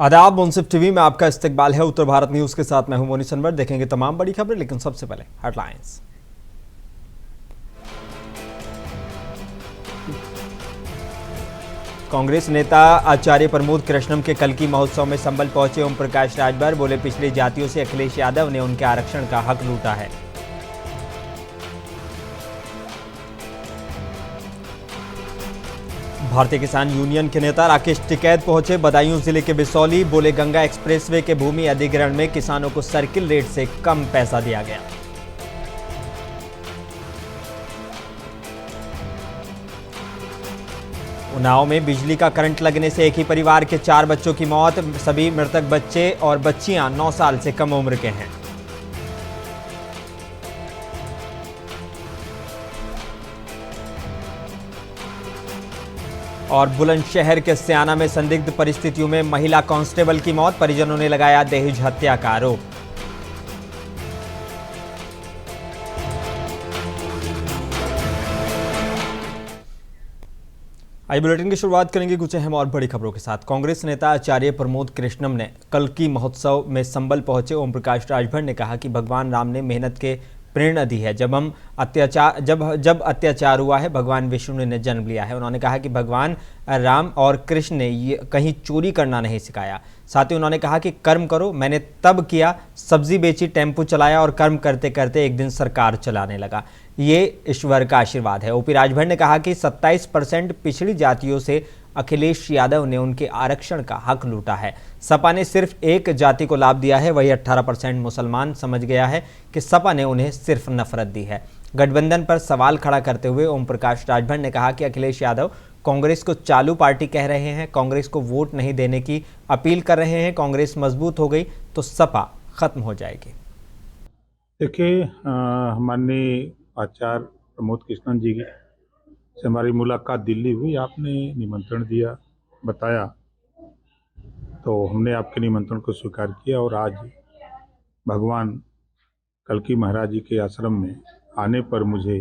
आदाब। मुंसिफ टीवी में आपका इस्तकबाल है। उत्तर भारत न्यूज के साथ मैं हूं मोनी सनवर। देखेंगे तमाम बड़ी खबरें, लेकिन सबसे पहले हेडलाइंस। कांग्रेस नेता आचार्य प्रमोद कृष्णम के कल की महोत्सव में संबल पहुंचे ओम प्रकाश राजभर। बोले, पिछड़ी जातियों से अखिलेश यादव ने उनके आरक्षण का हक लूटा है। भारतीय किसान यूनियन के नेता राकेश टिकैत पहुंचे बदायूं जिले के बिसौली। बोले, गंगा एक्सप्रेसवे के भूमि अधिग्रहण में किसानों को सर्किल रेट से कम पैसा दिया गया। उन्नाव में बिजली का करंट लगने से एक ही परिवार के 4 बच्चों की मौत। सभी मृतक बच्चे और बच्चियां 9 साल से कम उम्र के हैं। और बुलंदशहर के स्याना में संदिग्ध परिस्थितियों में महिला कांस्टेबल की मौत। परिजनों ने लगाया दहेज हत्या का आरोप। आई बुलेटिन की शुरुआत करेंगे कुछ अहम और बड़ी खबरों के साथ। कांग्रेस नेता आचार्य प्रमोद कृष्णम ने कल की महोत्सव में संबल पहुंचे ओम प्रकाश राजभर ने कहा कि भगवान राम ने मेहनत के प्रेरणा दी है। जब अत्याचार हुआ है, भगवान विष्णु ने जन्म लिया है। उन्होंने कहा कि भगवान राम और कृष्ण ने ये कहीं चोरी करना नहीं सिखाया। साथ ही उन्होंने कहा कि कर्म करो। मैंने तब किया, सब्जी बेची, टेम्पो चलाया और कर्म करते करते एक दिन सरकार चलाने लगा। ये ईश्वर का आशीर्वाद है। ओपी राजभर ने कहा कि 27% पिछड़ी जातियों से अखिलेश यादव ने उनके आरक्षण का हक लूटा है। सपा ने सिर्फ एक जाति को लाभ दिया है। वही 18% मुसलमान समझ गया है कि सपा ने उन्हें सिर्फ नफरत दी है। गठबंधन पर सवाल खड़ा करते हुए ओम प्रकाश राजभर ने कहा कि अखिलेश यादव कांग्रेस को चालू पार्टी कह रहे हैं, कांग्रेस को वोट नहीं देने की अपील कर रहे हैं। कांग्रेस मजबूत हो गई तो सपा खत्म हो जाएगी। देखिए, माननीय आचार्य प्रमोद कृष्णन जी से हमारी मुलाकात दिल्ली हुई। आपने निमंत्रण दिया, बताया, तो हमने आपके निमंत्रण को स्वीकार किया और आज भगवान कल्की महाराज जी के आश्रम में आने पर मुझे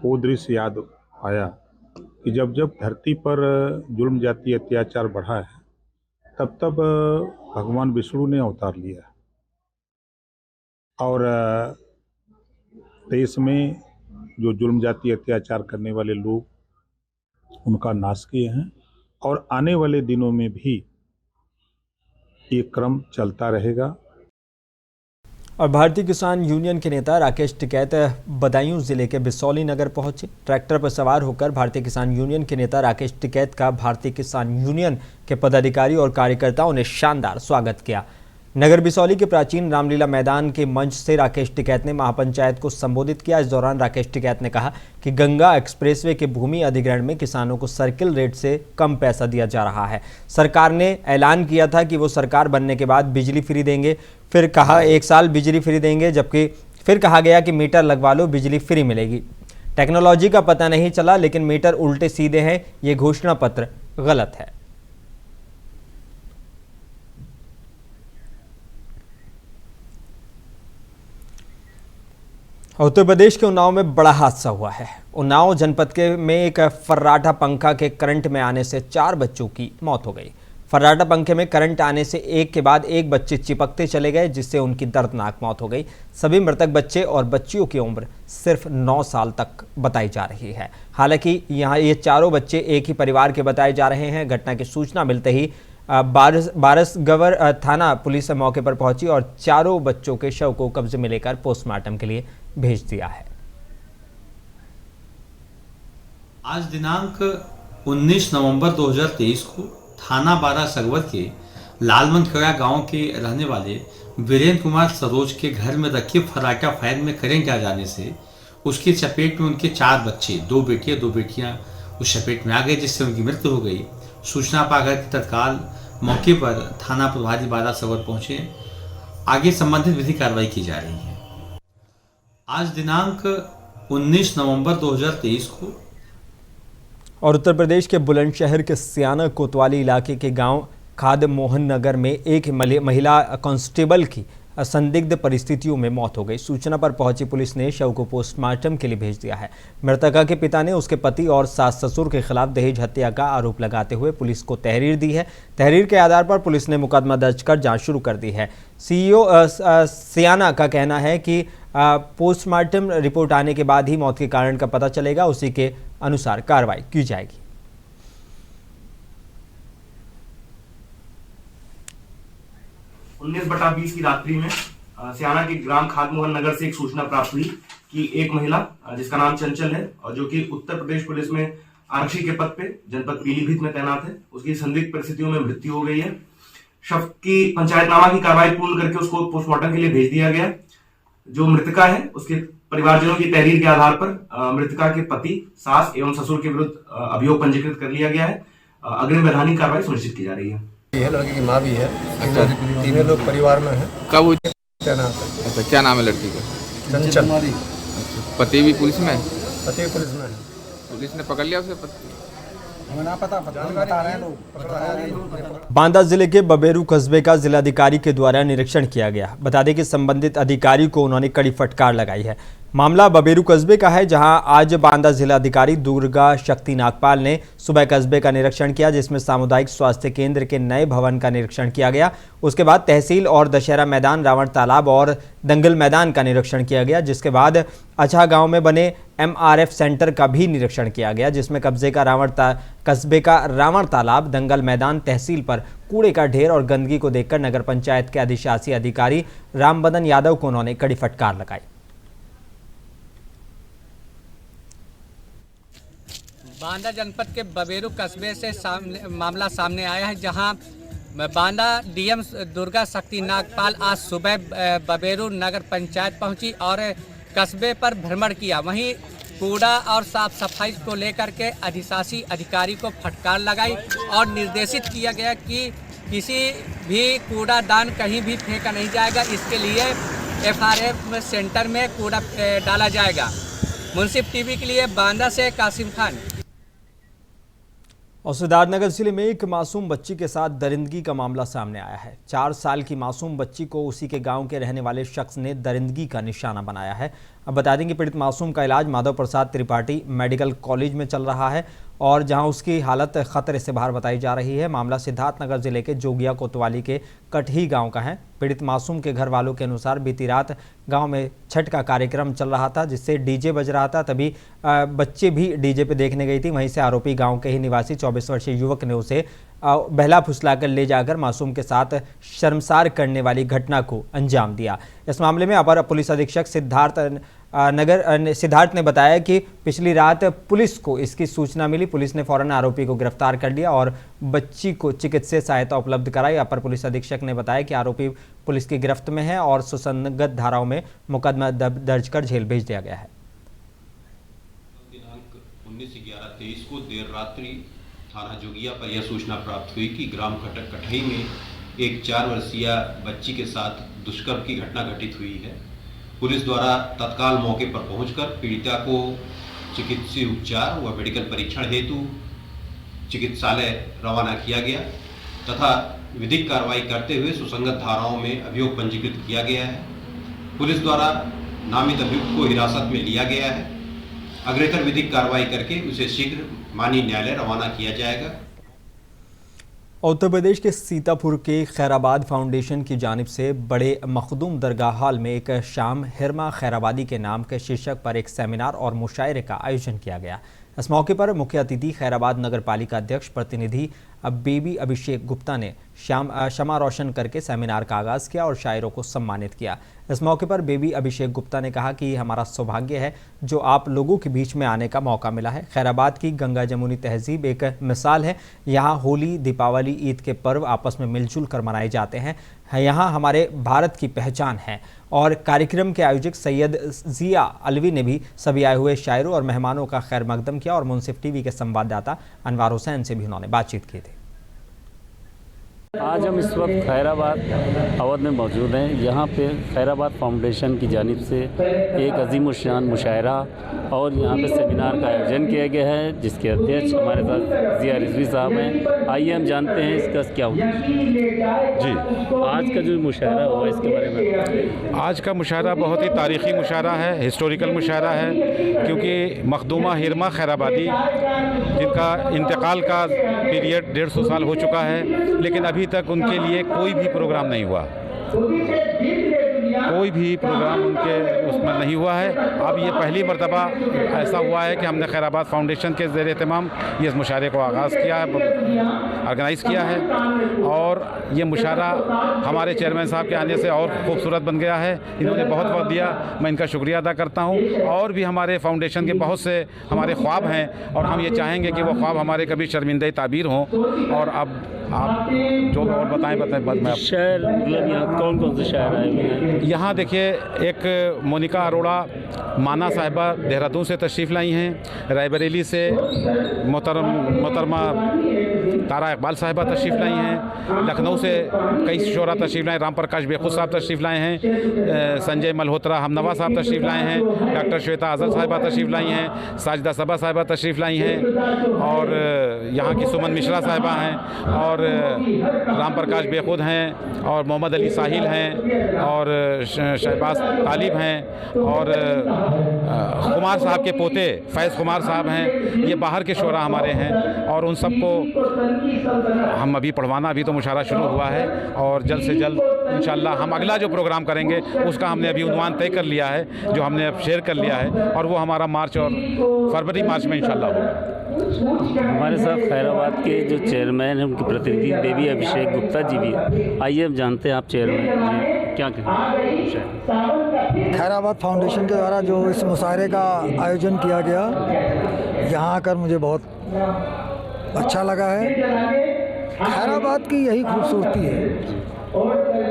वो दृश्य याद आया कि जब जब धरती पर जुल्म जाति अत्याचार बढ़ा है, तब तब भगवान विष्णु ने अवतार लिया और देश में जो जुल्म जाति अत्याचार करने वाले लोग उनका नाश किए हैं और आने वाले दिनों में भी ये क्रम चलता रहेगा। और भारतीय किसान यूनियन के नेता राकेश टिकैत बदायूं जिले के बिसौली नगर पहुंचे। ट्रैक्टर पर सवार होकर भारतीय किसान यूनियन के नेता राकेश टिकैत का भारतीय किसान यूनियन के पदाधिकारी और कार्यकर्ताओं ने शानदार स्वागत किया। नगर बिसौली के प्राचीन रामलीला मैदान के मंच से राकेश टिकैत ने महापंचायत को संबोधित किया। इस दौरान राकेश टिकैत ने कहा कि गंगा एक्सप्रेसवे के भूमि अधिग्रहण में किसानों को सर्किल रेट से कम पैसा दिया जा रहा है। सरकार ने ऐलान किया था कि वो सरकार बनने के बाद बिजली फ्री देंगे। फिर कहा 1 साल बिजली फ्री देंगे, जबकि फिर कहा गया कि मीटर लगवा लो, बिजली फ्री मिलेगी। टेक्नोलॉजी का पता नहीं चला, लेकिन मीटर उल्टे सीधे हैं। ये घोषणा पत्र गलत है। उत्तर प्रदेश के उन्नाव में बड़ा हादसा हुआ है। उन्नाव जनपद में एक फर्राटा पंखा के करंट में आने से 4 बच्चों की मौत हो गई। फर्राटा पंखे में करंट आने से एक के बाद एक बच्चे चिपकते चले गए, जिससे उनकी दर्दनाक मौत हो गई। सभी मृतक बच्चे और बच्चियों की उम्र सिर्फ 9 साल तक बताई जा रही है। हालांकि यहाँ ये चारों बच्चे एक ही परिवार के बताए जा रहे हैं। घटना की सूचना मिलते ही बारसगवर थाना पुलिस मौके पर पहुंची और चारों बच्चों के शव को कब्जे में लेकर पोस्टमार्टम के लिए भेज दिया है। आज दिनांक 19 नवंबर 2023 को थाना बारासगवर के लालमनखड़ा गांव के रहने वाले वीरेंद्र कुमार सरोज के घर में रखे फर्राटा फायर में करंट आ जाने से उसकी चपेट में उनके 4 बच्चे, 2 बेटियां 2 बेटियां उस चपेट में आ गए, जिससे उनकी मृत्यु हो गई। सूचना पाकर तत्काल मौके पर थाना प्रभारी बारासगवर पहुंचे। आगे संबंधित विधि कार्रवाई की जा रही है। आज दिनांक 19 नवंबर 2023 को और उत्तर प्रदेश के बुलंदशहर के स्याना कोतवाली इलाके के गांव खाद मोहन नगर में एक महिला कांस्टेबल की संदिग्ध परिस्थितियों में मौत हो गई। सूचना पर पहुंची पुलिस ने शव को पोस्टमार्टम के लिए भेज दिया है। मृतका के पिता ने उसके पति और सास ससुर के खिलाफ दहेज हत्या का आरोप लगाते हुए पुलिस को तहरीर दी है। तहरीर के आधार पर पुलिस ने मुकदमा दर्ज कर जांच शुरू कर दी है। सीईओ सियाना का कहना है कि पोस्टमार्टम रिपोर्ट आने के बाद ही मौत के कारण का पता चलेगा, उसी के अनुसार कार्रवाई की जाएगी। 19/20 की रात्रि में सियाना के ग्राम खादमोहन नगर से एक सूचना प्राप्त हुई कि एक महिला जिसका नाम चंचल है और जो कि उत्तर प्रदेश पुलिस में आरक्षी के पद पे जनपद पीलीभीत में तैनात है, उसकी संदिग्ध परिस्थितियों में मृत्यु हो गई है। शव की पंचायतनामा की कार्रवाई पूर्ण करके उसको पोस्टमार्टम के लिए भेज दिया गया। जो मृतका है उसके परिवारजनों की तहरीर के आधार पर मृतका के पति, सास एवं ससुर के विरुद्ध अभियोग पंजीकृत कर लिया गया है। अग्रिम वैधानिक कार्रवाई सुनिश्चित की जा रही है। ये लड़की की माँ भी है। तीनों लोग परिवार में हैं। कब हुई? अच्छा, क्या नाम है लड़की का? चंचल। पति भी पुलिस में है? पति भी पुलिस में है। पुलिस ने पकड़ लिया उसे? हमें ना पता बता रहे हैं लोग, पकड़ा है। बांदा जिले के बबेरू कस्बे का जिलाधिकारी के द्वारा निरीक्षण किया गया। बता दें कि संबंधित अधिकारी को उन्होंने कड़ी फटकार लगाई है। मामला बबेरू कस्बे का है, जहां आज बांदा जिलाधिकारी दुर्गा शक्ति नागपाल ने सुबह कस्बे का निरीक्षण किया, जिसमें सामुदायिक स्वास्थ्य केंद्र के नए भवन का निरीक्षण किया गया। उसके बाद तहसील और दशहरा मैदान, रावण तालाब और दंगल मैदान का निरीक्षण किया गया, जिसके बाद अछा गांव में बने MRF सेंटर का भी निरीक्षण किया गया, जिसमें कस्बे का रावण तालाब, दंगल मैदान, तहसील पर कूड़े का ढेर और गंदगी को देखकर नगर पंचायत के अधिशासी अधिकारी रामबदन यादव को उन्होंने कड़ी फटकार लगाई। बांदा जनपद के बबेरू कस्बे से मामला सामने आया है, जहां बांदा DM दुर्गा शक्ति नागपाल आज सुबह बबेरू नगर पंचायत पहुंची और कस्बे पर भ्रमण किया। वहीं कूड़ा और साफ सफाई को लेकर के अधिशासी अधिकारी को फटकार लगाई और निर्देशित किया गया कि किसी भी कूड़ादान कहीं भी फेंका नहीं जाएगा। इसके लिए FRF सेंटर में कूड़ा डाला जाएगा। मुंसिफ टीवी के लिए बांदा से कासिम खान। और सिद्धार्थनगर जिले में एक मासूम बच्ची के साथ दरिंदगी का मामला सामने आया है। 4 साल की मासूम बच्ची को उसी के गांव के रहने वाले शख्स ने दरिंदगी का निशाना बनाया है। अब बता दें कि पीड़ित मासूम का इलाज माधव प्रसाद त्रिपाठी मेडिकल कॉलेज में चल रहा है और जहां उसकी हालत खतरे से बाहर बताई जा रही है। मामला सिद्धार्थनगर जिले के जोगिया कोतवाली के कटही गांव का है। पीड़ित मासूम के घर वालों के अनुसार बीती रात गांव में छठ का कार्यक्रम चल रहा था, जिससे डीजे बज रहा था। तभी बच्चे भी डीजे पे देखने गई थी। वहीं से आरोपी गांव के ही निवासी 24 वर्षीय युवक ने उसे बहला फुसलाकर ले जाकर मासूम के साथ शर्मसार करने वाली घटना को अंजाम दिया। इस मामले में अपर पुलिस अधीक्षक सिद्धार्थ ने बताया कि पिछली रात पुलिस को इसकी सूचना मिली। पुलिस ने फौरन आरोपी को गिरफ्तार कर लिया और बच्ची को चिकित्सीय सहायता उपलब्ध कराई। अपर पुलिस अधीक्षक ने बताया कि आरोपी पुलिस की गिरफ्त में है और सुसंगत धाराओं में मुकदमा दर्ज कर जेल भेज दिया गया है। दिनांक 19/11/23 को देर रात्रि थाना जोगिया पर यह सूचना प्राप्त हुई कि ग्राम कटही में एक 4 वर्षीय बच्ची के साथ दुष्कर्म की घटना घटित हुई है। पुलिस द्वारा तत्काल मौके पर पहुंचकर पीड़िता को चिकित्सीय उपचार व मेडिकल परीक्षण हेतु चिकित्सालय रवाना किया गया तथा विधिक कार्रवाई करते हुए सुसंगत धाराओं में अभियोग पंजीकृत किया गया है। पुलिस द्वारा नामित अभियुक्त को हिरासत में लिया गया है। अग्रेतर विधिक कार्रवाई करके उसे शीघ्र माननीय न्यायालय रवाना किया जाएगा। उत्तर प्रदेश के सीतापुर के खैराबाद फाउंडेशन की जानिब से बड़े मखदूम दरगाह हॉल में एक शाम हिरमा खैराबादी के नाम के शीर्षक पर एक सेमिनार और मुशायरे का आयोजन किया गया। इस मौके पर मुख्य अतिथि खैराबाद नगर पालिका अध्यक्ष प्रतिनिधि बेबी अभिषेक गुप्ता ने शमा रोशन करके सेमिनार का आगाज़ किया और शायरों को सम्मानित किया। इस मौके पर बेबी अभिषेक गुप्ता ने कहा कि हमारा सौभाग्य है जो आप लोगों के बीच में आने का मौका मिला है। खैराबाद की गंगा जमुनी तहजीब एक मिसाल है। यहाँ होली, दीपावली, ईद के पर्व आपस में मिलजुल कर मनाए जाते हैं। यहाँ हमारे भारत की पहचान है। और कार्यक्रम के आयोजक सैयद जिया अलवी ने भी सभी आए हुए शायरों और मेहमानों का खैर मकदम किया और मुंसिफ टीवी के संवाददाता अनवार हुसैन से भी उन्होंने बातचीत की थी। आज हम इस वक्त खैराबाद अवध में मौजूद हैं। यहाँ पे खैराबाद फाउंडेशन की जानिब से एक अजीम शान मुशायरा और यहाँ पे सेमिनार का आयोजन किया गया है, जिसके अध्यक्ष हमारे साथ जिया रिजवी साहब हैं। आइए हम जानते हैं इसका क्या हुआ। जी, आज का जो मुशायरा हुआ इसके बारे में। आज का मुशायरा बहुत ही तारीख़ी मुशायरा है, हिस्टोरिकल मुशायरा है, क्योंकि मखदूमा हिरमा खैराबादी जिनका इंतकाल का पीरियड 150 साल हो चुका है, लेकिन अभी तक उनके लिए कोई भी प्रोग्राम नहीं हुआ, कोई भी प्रोग्राम उनके उसमें नहीं हुआ है। अब ये पहली मर्तबा ऐसा हुआ है कि हमने खैराबाद फाउंडेशन के ज़ेर एहतमाम ये मुशायरे को आगाज़ किया है, ऑर्गेनाइज़ किया है, और ये मुशायरा हमारे चेयरमैन साहब के आने से और खूबसूरत बन गया है। इन्होंने बहुत वक्त दिया, मैं इनका शुक्रिया अदा करता हूँ। और भी हमारे फाउंडेशन के बहुत से हमारे ख्वाब हैं, और हम ये चाहेंगे कि वो ख्वाब हमारे कभी शर्मिंदा ताबीर हों। और अब आप जो और बताएं शहर मतलब यहाँ कौन कौन से शहर आए? यहाँ देखिए, एक मोनिका अरोड़ा माना साहिबा देहरादून से तशरीफ़ लाई हैं, रायबरेली से मोहतरमा तारा इकबाल साहिबा तशरीफ़ लाई हैं, लखनऊ से कई शोरा तशरीफ़ लाए, राम प्रकाश बेखुद साहब तशरीफ़ लाए हैं, संजय मल्होत्रा हमनवा साहब तशरीफ़ लाए हैं, डॉक्टर श्वेता आज़र साहिबा तशरीफ़ लाई हैं, साजिदा सबा साहिबा तशरीफ़ लाई हैं, और यहाँ की सुमन मिश्रा साहिबा हैं, और राम प्रकाश बेखुद हैं, और मोहम्मद अली साहिल हैं, और शहबाज तालिब हैं, और खुमार साहब के पोते फैज़ खुमार साहब हैं। ये बाहर के शोरा हमारे हैं, और उन सबको हम अभी पढ़वाना, अभी तो मुशायरा शुरू हुआ है, और जल्द से जल्द इंशाअल्लाह हम अगला जो प्रोग्राम करेंगे उसका हमने अभी उन्वान तय कर लिया है, जो हमने अब शेयर कर लिया है, और वो हमारा मार्च और फरवरी मार्च में इंशाअल्लाह होगा। हमारे साथ खैराबाद के जो चेयरमैन हैं, उनके प्रतिनिधि देवी अभिषेक गुप्ता जी भी हैं। आइए हम जानते हैं आप चेयरमैन क्या कहें। खैराबाद फाउंडेशन के द्वारा जो इस मुशायरे का आयोजन किया गया, यहाँ आकर मुझे बहुत अच्छा लगा है। खैराबाद की यही खूबसूरती है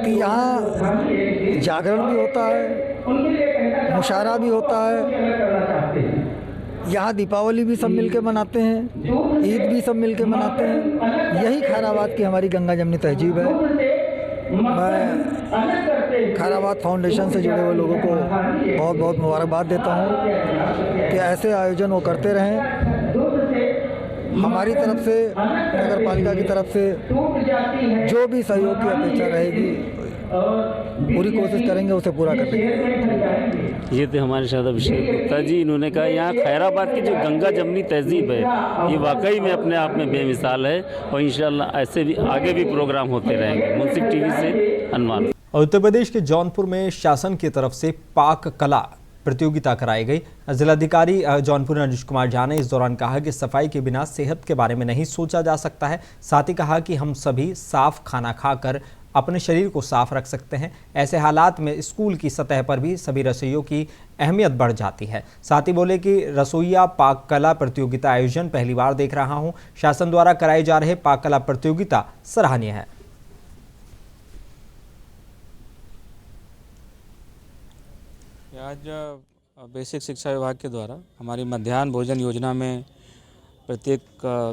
कि यहाँ जागरण भी होता है, मुशायरा भी होता है, यहाँ दीपावली भी सब मिलके मनाते हैं, ईद भी सब मिलके मनाते हैं। यही खैराबाद की हमारी गंगा जमनी तहजीब है। मैं खैराबाद फाउंडेशन से जुड़े हुए लोगों को बहुत बहुत मुबारकबाद देता हूँ कि ऐसे आयोजन वो करते रहें। हमारी तरफ से, नगर पालिका की तरफ से जो भी सहयोग की अपेक्षा रहेगी, पूरी कोशिश करेंगे उसे पूरा करने। ये थे हमारे साथ अभिषेक गुप्ता जी। इन्होंने कहा यहाँ खैराबाद की जो गंगा जमनी तहजीब है, ये वाकई में अपने आप में बेमिसाल है, और इंशाल्लाह ऐसे भी आगे भी प्रोग्राम होते रहेंगे। मुंसिफ टीवी से अनुमान। उत्तर प्रदेश के जौनपुर में शासन की तरफ से पाक कला प्रतियोगिता कराई गई। जिलाधिकारी जौनपुर अनुज कुमार झा ने इस दौरान कहा कि सफाई के बिना सेहत के बारे में नहीं सोचा जा सकता है। साथ ही कहा कि हम सभी साफ खाना खाकर अपने शरीर को साफ रख सकते हैं। ऐसे हालात में स्कूल की सतह पर भी सभी रसोइयों की अहमियत बढ़ जाती है। साथ ही बोले कि रसोइया पाक कला प्रतियोगिता आयोजन पहली बार देख रहा हूं। शासन द्वारा कराए जा रहे पाक कला प्रतियोगिता सराहनीय है। आज बेसिक शिक्षा विभाग के द्वारा हमारी मध्याह्न भोजन योजना में प्रत्येक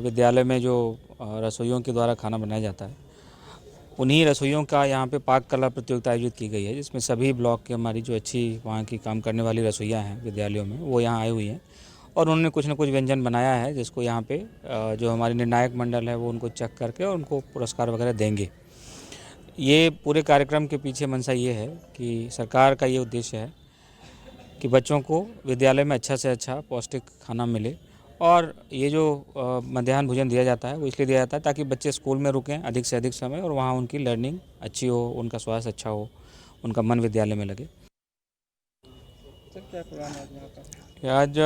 विद्यालय में जो रसोइयों के द्वारा खाना बनाया जाता है, उन्हीं रसोइयों का यहाँ पे पाक कला प्रतियोगिता आयोजित की गई है, जिसमें सभी ब्लॉक के हमारी जो अच्छी वहाँ की काम करने वाली रसोइयाँ हैं विद्यालयों में, वो यहाँ आई हुई हैं, और उन्होंने कुछ न कुछ व्यंजन बनाया है, जिसको यहाँ पे जो हमारी निर्णायक मंडल है वो उनको चेक करके और उनको पुरस्कार वगैरह देंगे। ये पूरे कार्यक्रम के पीछे मंशा ये है कि सरकार का ये उद्देश्य है कि बच्चों को विद्यालय में अच्छा से अच्छा पौष्टिक खाना मिले, और ये जो मध्याह्न भोजन दिया जाता है वो इसलिए दिया जाता है ताकि बच्चे स्कूल में रुकें अधिक से अधिक समय, और वहाँ उनकी लर्निंग अच्छी हो, उनका स्वास्थ्य अच्छा हो, उनका मन विद्यालय में लगे। आज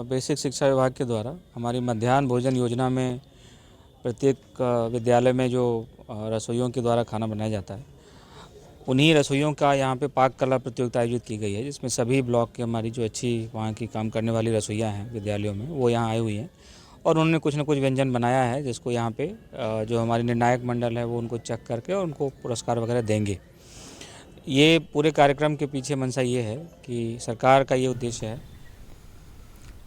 बेसिक शिक्षा विभाग के द्वारा हमारी मध्याह्न भोजन योजना में प्रत्येक विद्यालय में जो रसोइयों के द्वारा खाना बनाया जाता है, उन्हीं रसोइयों का यहाँ पे पाक कला प्रतियोगिता आयोजित की गई है, जिसमें सभी ब्लॉक के हमारी जो अच्छी वहाँ की काम करने वाली रसोइयाँ हैं विद्यालयों में, वो यहाँ आई हुई हैं, और उन्होंने कुछ न कुछ व्यंजन बनाया है, जिसको यहाँ पे जो हमारी निर्णायक मंडल है वो उनको चेक करके और उनको पुरस्कार वगैरह देंगे। ये पूरे कार्यक्रम के पीछे मंशा ये है कि सरकार का ये उद्देश्य है।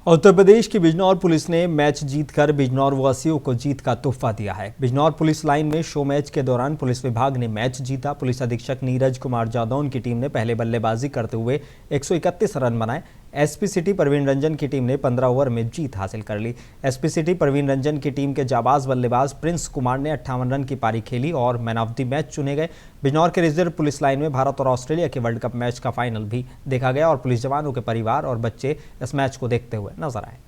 उत्तर प्रदेश की बिजनौर पुलिस ने मैच जीतकर बिजनौर वासियों को जीत का तोहफा दिया है। बिजनौर पुलिस लाइन में शो मैच के दौरान पुलिस विभाग ने मैच जीता। पुलिस अधीक्षक नीरज कुमार जादौन की टीम ने पहले बल्लेबाजी करते हुए 131 रन बनाए। एसपी सिटी परवीन रंजन की टीम ने 15 ओवर में जीत हासिल कर ली। एसपी सिटी परवीन रंजन की टीम के जाबाज बल्लेबाज प्रिंस कुमार ने 58 रन की पारी खेली और मैन ऑफ द मैच चुने गए। बिजनौर के रिजर्व पुलिस लाइन में भारत और ऑस्ट्रेलिया के वर्ल्ड कप मैच का फाइनल भी देखा गया और पुलिस जवानों के परिवार और बच्चे इस मैच को देखते हुए नजर आए।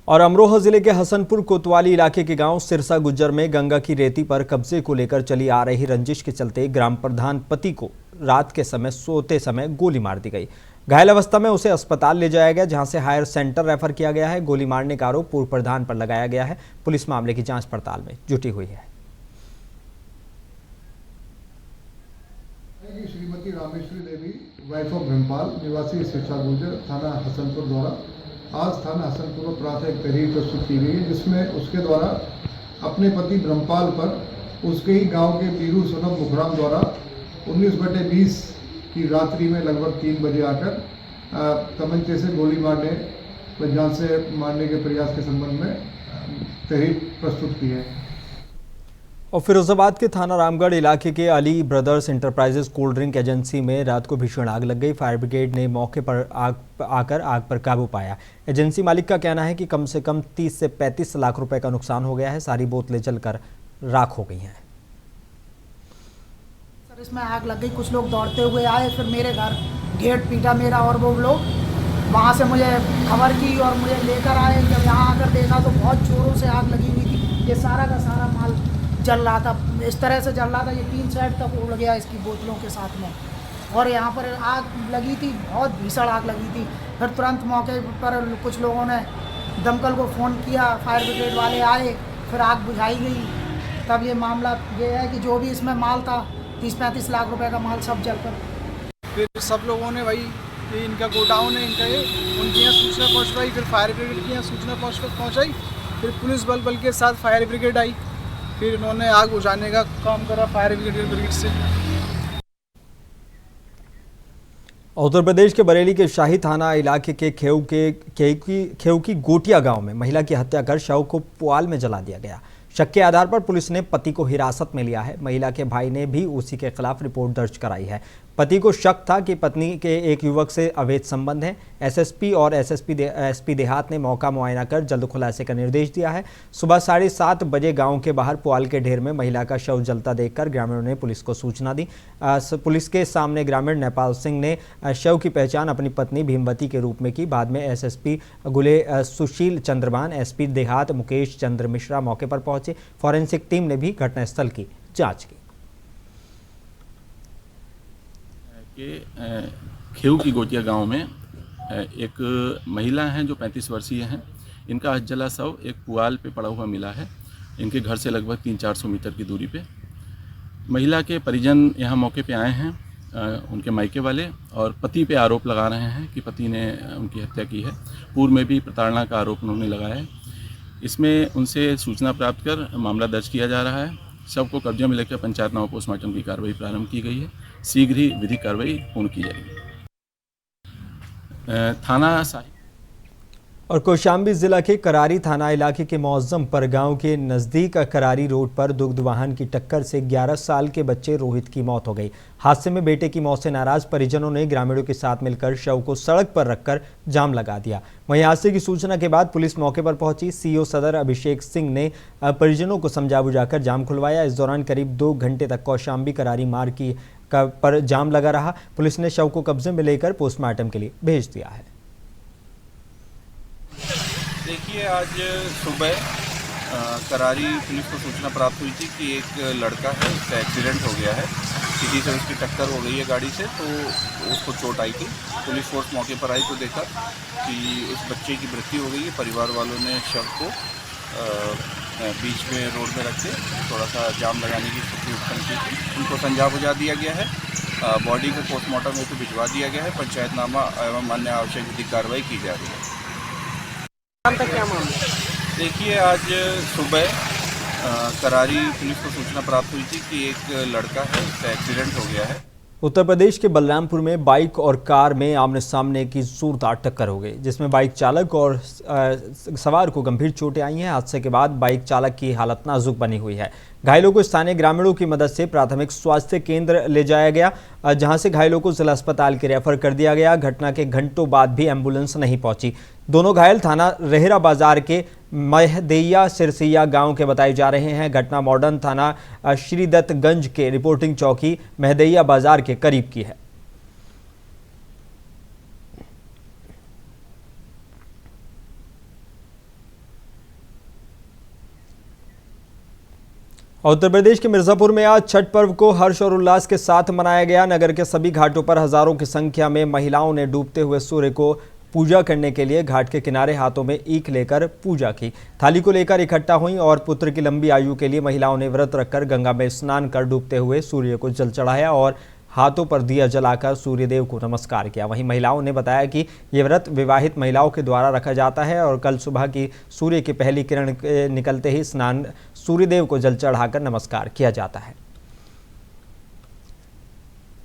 और अमरोहा जिले के हसनपुर कोतवाली इलाके के गांव सिरसा गुज्जर में गंगा की रेती पर कब्जे को लेकर चली आ रही रंजिश के चलते ग्राम प्रधान पति को रात के समय सोते समय गोली मार दी गई। घायल अवस्था में उसे अस्पताल ले जाया गया, जहां से हायर सेंटर रेफर किया गया है। गोली मारने का आरोप पूर्व प्रधान पर लगाया गया है। पुलिस मामले की जांच पड़ताल में जुटी हुई है। श्रीमती रामेश्वरी देवी वाइफ ऑफ ब्रह्मपाल निवासी सिरसा गुज्जर थाना हसनपुर द्वारा आज थाना हसनपुर में प्राथमिक तहरीर प्रस्तुत की गई है, जिसमें उसके द्वारा अपने पति ब्रह्मपाल पर उसके ही गांव के बीरू सोनम मुखराम द्वारा 19/20 की रात्रि में लगभग 3 बजे आकर तमंचे से गोली मारने व जान से मारने के प्रयास के संबंध में तहरीर प्रस्तुत की है। और फिरोजाबाद के थाना रामगढ़ इलाके के Ali brothers enterprises cold drink agency में रात को भीषण आग लग गई। फायर ब्रिगेड ने मौके पर आग पर काबू पाया। एजेंसी मालिक का कहना है कि कम से कम 30 से 35 लाख रुपए का नुकसान हो गया है। सारी बोतलें जलकर राख हो गई हैं। सर, इसमें आग लग गई, कुछ लोग दौड़ते हुए आए, फिर मेरे घर गेट पीटा मेरा और वो लोग वहाँ से मुझे खबर की और मुझे लेकर आए। जब यहाँ आकर देखा तो बहुत जोरों से आग लगी हुई थी। ये सारा का सारा माल जल रहा था, इस तरह से जल रहा था, ये 3 साइड तक उड़ गया इसकी बोतलों के साथ में। और यहाँ पर आग लगी थी, बहुत भीषण आग लगी थी। फिर तुरंत मौके पर कुछ लोगों ने दमकल को फ़ोन किया, फायर ब्रिगेड वाले आए, फिर आग बुझाई गई। तब ये मामला ये है कि जो भी इसमें माल था 30-35 लाख रुपए का माल सब जलकर। फिर सब लोगों ने भाई ये इनका गोडाउन है, इनका ये उनकी यहाँ सूचना पहुँचवाई, फिर फायर ब्रिगेड की यहाँ सूचना पहुँचाई, फिर पुलिस बल के साथ फायर ब्रिगेड आई, फिर इन्होंने आग बुझाने का काम करा फायर ब्रिगेड से। उत्तर प्रदेश के बरेली के शाही थाना इलाके के खेव की गोटिया गांव में महिला की हत्या कर शव को पुआल में जला दिया गया। शक के आधार पर पुलिस ने पति को हिरासत में लिया है। महिला के भाई ने भी उसी के खिलाफ रिपोर्ट दर्ज कराई है। पति को शक था कि पत्नी के एक युवक से अवैध संबंध है। एसएसपी और एसपी देहात ने मौका मुआयना कर जल्द खुलासे का निर्देश दिया है। सुबह 7:30 बजे गांव के बाहर पुआल के ढेर में महिला का शव जलता देखकर ग्रामीणों ने पुलिस को सूचना दी। पुलिस के सामने ग्रामीण नेपाल सिंह ने शव की पहचान अपनी पत्नी भीमवती के रूप में की। बाद में एसएसपी गुले सुशील चंद्रभान, एसपी देहात मुकेश चंद्र मिश्रा मौके पर पहुंचे। फॉरेंसिक टीम ने भी घटनास्थल की जाँच की। खेव की गोटिया गांव में एक महिला हैं जो 35 वर्षीय हैं। इनका अधजला शव एक पुआल पे पड़ा हुआ मिला है, इनके घर से लगभग 300-400 मीटर की दूरी पे। महिला के परिजन यहाँ मौके पे आए हैं, उनके मायके वाले, और पति पे आरोप लगा रहे हैं कि पति ने उनकी हत्या की है। पूर्व में भी प्रताड़ना का आरोप उन्होंने लगाया है। इसमें उनसे सूचना प्राप्त कर मामला दर्ज किया जा रहा है। शव को कब्जे में लेकर पंचायत नाव पोस्टमार्टम की कार्रवाई प्रारंभ की गई है। शीघ्र ही विधिक कार्रवाई पूर्ण की जाएगी। थाना और कौशाम्बी जिला के करारी थाना इलाके के मौजमपुर गांव के नज़दीक करारी रोड पर दुग्ध वाहन की टक्कर से 11 साल के बच्चे रोहित की मौत हो गई। हादसे में बेटे की मौत से नाराज परिजनों ने ग्रामीणों के साथ मिलकर शव को सड़क पर रखकर जाम लगा दिया। वहीं हादसे की सूचना के बाद पुलिस मौके पर पहुंची। सीओ सदर अभिषेक सिंह ने परिजनों को समझा बुझाकर जाम खुलवाया। इस दौरान करीब 2 घंटे तक कौशाम्बी करारी मार्ग पर जाम लगा रहा। पुलिस ने शव को कब्जे में लेकर पोस्टमार्टम के लिए भेज दिया है। देखिए, आज सुबह करारी पुलिस को सूचना प्राप्त हुई थी कि एक लड़का है, उसका एक्सीडेंट हो गया है, किसी से उसकी टक्कर हो गई है गाड़ी से, तो उसको चोट आई थी। पुलिस फोर्स मौके पर आई तो देखा कि उस बच्चे की मृत्यु हो गई है। परिवार वालों ने शव को बीच में रोड में रख के थोड़ा सा जाम लगाने की स्थिति उत्पन्न की थी। उनको संजा बुझा दिया गया है। बॉडी को पोस्टमार्टम हेतु भिजवा दिया गया है। पंचायतनामा एवं अन्य आवश्यक विधिक कार्रवाई की जा रही है। क्या मामला? देखिए, आज सुबह करारी पुलिस को सूचना प्राप्त हुई थी कि एक लड़का है, उसका एक्सीडेंट हो गया है। उत्तर प्रदेश के बलरामपुर में बाइक और कार में आमने सामने की जोरदार टक्कर हो गई, जिसमें बाइक चालक और सवार को गंभीर चोटें आई हैं। हादसे के बाद बाइक चालक की हालत नाजुक बनी हुई है। घायलों को स्थानीय ग्रामीणों की मदद से प्राथमिक स्वास्थ्य केंद्र ले जाया गया, जहां से घायलों को जिला अस्पताल के रेफर कर दिया गया। घटना के घंटों बाद भी एम्बुलेंस नहीं पहुंची। दोनों घायल थाना रेहरा बाजार के महदैया सिरसैया गांव के बताए जा रहे हैं। घटना मॉडर्न थाना श्रीदत्तगंज के रिपोर्टिंग चौकी महदैया बाजार के करीब की है। उत्तर प्रदेश के मिर्जापुर में आज छठ पर्व को हर्ष और उल्लास के साथ मनाया गया। नगर के सभी घाटों पर हजारों की संख्या में महिलाओं ने डूबते हुए सूर्य को पूजा करने के लिए घाट के किनारे हाथों में ईख लेकर पूजा की। थाली को लेकर इकट्ठा हुई और पुत्र की लंबी आयु के लिए महिलाओं ने व्रत रखकर गंगा में स्नान कर डूबते हुए सूर्य को जल चढ़ाया और हाथों पर दिया जलाकर सूर्यदेव को नमस्कार किया। वहीं महिलाओं ने बताया कि ये व्रत विवाहित महिलाओं के द्वारा रखा जाता है और कल सुबह की सूर्य की पहली किरण निकलते ही स्नान सूर्यदेव को जल चढ़ाकर नमस्कार किया जाता है।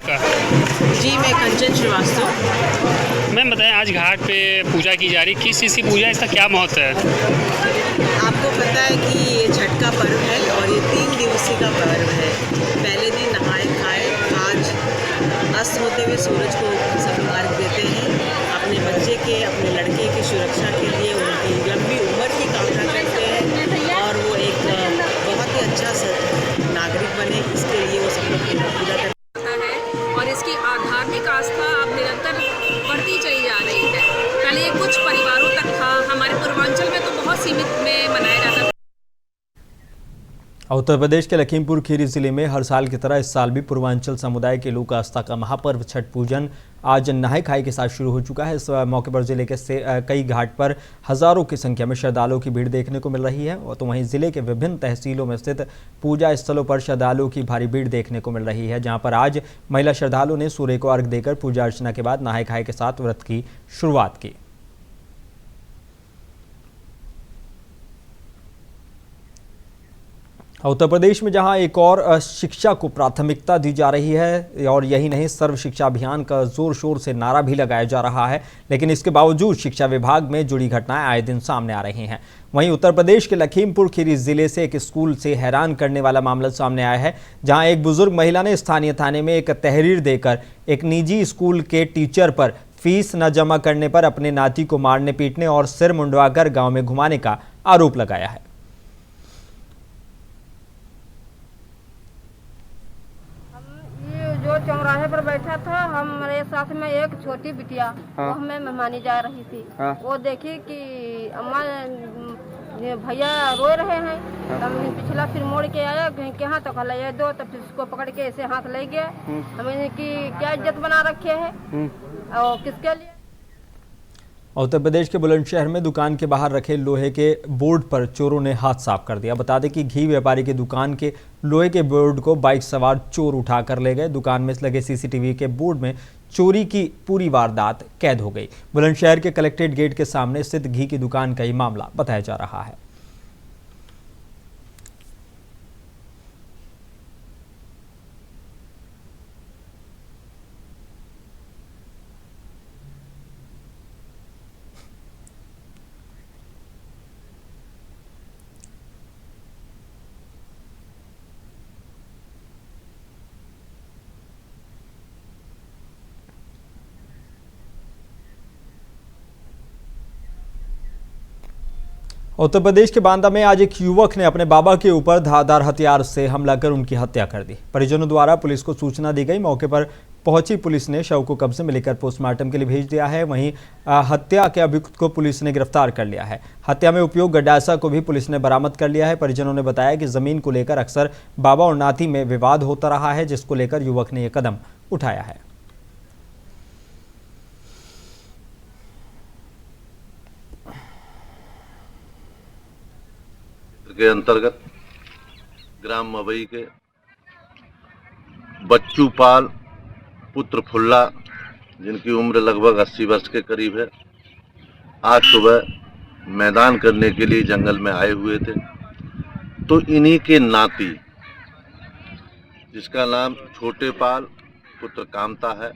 जी, मैं कंचन श्रीवास्तव। मैम बताएं, आज घाट पे पूजा की जा रही, किस चीज़ की पूजा, इसका क्या महत्व है? आपको पता है कि ये छठ का पर्व है और ये 3 दिवसीय का पर्व है। पहले दिन नहाए खाए, आज अस्त होते हुए सूरज को सब अर्घ देते हैं। अपने बच्चे के, अपने लड़के की सुरक्षा के लिए उनकी लंबी उम्र की कामना करते हैं और वो एक बहुत ही अच्छा नागरिक बने, इसके लिए वो सब लोग पूजा करते हैं। और इसकी आध्यात्मिक आस्था अब निरंतर बढ़ती चली जा रही है। पहले ये कुछ परिवारों तक था, हमारे पूर्वांचल में तो बहुत सीमित में मनाया जाता था। उत्तर प्रदेश के लखीमपुर खीरी जिले में हर साल की तरह इस साल भी पूर्वांचल समुदाय के लोक आस्था का महापर्व छठ पूजन आज नहाय खाई के साथ शुरू हो चुका है। इस मौके पर जिले के कई घाट पर हजारों की संख्या में श्रद्धालुओं की भीड़ देखने को मिल रही है। और तो वहीं जिले के विभिन्न तहसीलों में स्थित पूजा स्थलों पर श्रद्धालुओं की भारी भीड़ देखने को मिल रही है, जहां पर आज महिला श्रद्धालुओं ने सूर्य को अर्घ देकर पूजा अर्चना के बाद नहाय खाई के साथ व्रत की शुरुआत की। उत्तर प्रदेश में जहां एक और शिक्षा को प्राथमिकता दी जा रही है और यही नहीं, सर्व शिक्षा अभियान का जोर शोर से नारा भी लगाया जा रहा है, लेकिन इसके बावजूद शिक्षा विभाग में जुड़ी घटनाएं आए दिन सामने आ रही हैं। वहीं उत्तर प्रदेश के लखीमपुर खीरी जिले से एक स्कूल से हैरान करने वाला मामला सामने आया है, जहां एक बुजुर्ग महिला ने स्थानीय थाने में एक तहरीर देकर एक निजी स्कूल के टीचर पर फीस न जमा करने पर अपने नाती को मारने पीटने और सिर मुंडवाकर गाँव में घुमाने का आरोप लगाया है। जो चौराहे पर बैठा था, हमारे साथ में एक छोटी बिटिया, वो हमें मेहमानी जा रही थी। वो देखी कि अम्मा भैया रो रहे हैं। तब पिछला फिर मोड़ के आया कि हाँ तो कहला ये दो, तब उसको पकड़ के ऐसे हाथ ले गया। हमें कि क्या इज्जत बना रखे है और किसके लिए। उत्तर प्रदेश के बुलंदशहर में दुकान के बाहर रखे लोहे के बोर्ड पर चोरों ने हाथ साफ कर दिया। बता दें कि घी व्यापारी की दुकान के लोहे के बोर्ड को बाइक सवार चोर उठा कर ले गए। दुकान में लगे सीसीटीवी के बोर्ड में चोरी की पूरी वारदात कैद हो गई। बुलंदशहर के कलेक्ट्रेट गेट के सामने स्थित घी की दुकान का ये मामला बताया जा रहा है। उत्तर प्रदेश के बांदा में आज एक युवक ने अपने बाबा के ऊपर धारदार हथियार से हमला कर उनकी हत्या कर दी। परिजनों द्वारा पुलिस को सूचना दी गई। मौके पर पहुंची पुलिस ने शव को कब्जे में लेकर पोस्टमार्टम के लिए भेज दिया है। वहीं हत्या के अभियुक्त को पुलिस ने गिरफ्तार कर लिया है। हत्या में उपयोग गड्ढासा को भी पुलिस ने बरामद कर लिया है। परिजनों ने बताया कि जमीन को लेकर अक्सर बाबा और नाती में विवाद होता रहा है, जिसको लेकर युवक ने यह कदम उठाया है। के अंतर्गत ग्राम मवई के बच्चू पाल पुत्र फुल्ला, जिनकी उम्र लगभग 80 वर्ष के करीब है, आज सुबह मैदान करने के लिए जंगल में आए हुए थे। तो इन्हीं के नाती, जिसका नाम छोटे पाल पुत्र कामता है,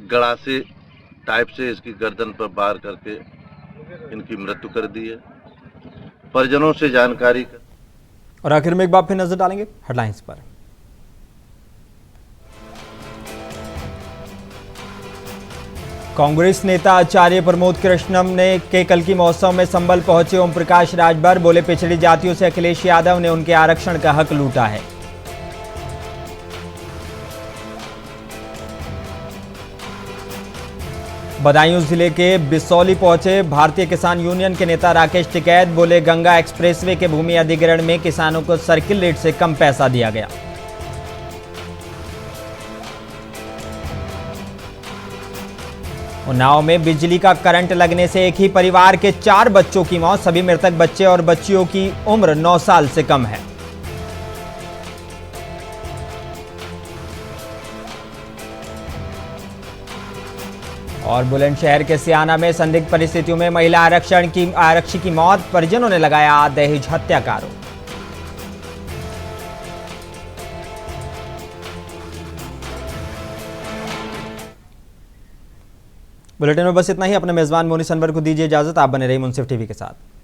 गड़ासे टाइप से इसकी गर्दन पर वार करके इनकी मृत्यु कर दी है। परिजनों से जानकारी और आखिर में एक बार फिर नजर डालेंगे हेडलाइंस पर। कांग्रेस नेता आचार्य प्रमोद कृष्णम ने के कल की महोत्सव में संबल पहुंचे ओम प्रकाश राजभर, बोले पिछड़ी जातियों से अखिलेश यादव ने उनके आरक्षण का हक लूटा है। बदायूं जिले के बिसौली पहुंचे भारतीय किसान यूनियन के नेता राकेश टिकैत, बोले गंगा एक्सप्रेसवे के भूमि अधिग्रहण में किसानों को सर्किल रेट से कम पैसा दिया गया। उन्नाव में बिजली का करंट लगने से एक ही परिवार के 4 बच्चों की मौत, सभी मृतक बच्चे और बच्चियों की उम्र 9 साल से कम है। और बुलंदशहर के सियाना में संदिग्ध परिस्थितियों में महिला आरक्षी की मौत, परिजनों ने लगाया दहेज हत्या का आरोप। बुलेटिन में बस इतना ही। अपने मेजबान मोनी सनवर को दीजिए इजाजत। आप बने रहिए मुंसिफ टीवी के साथ।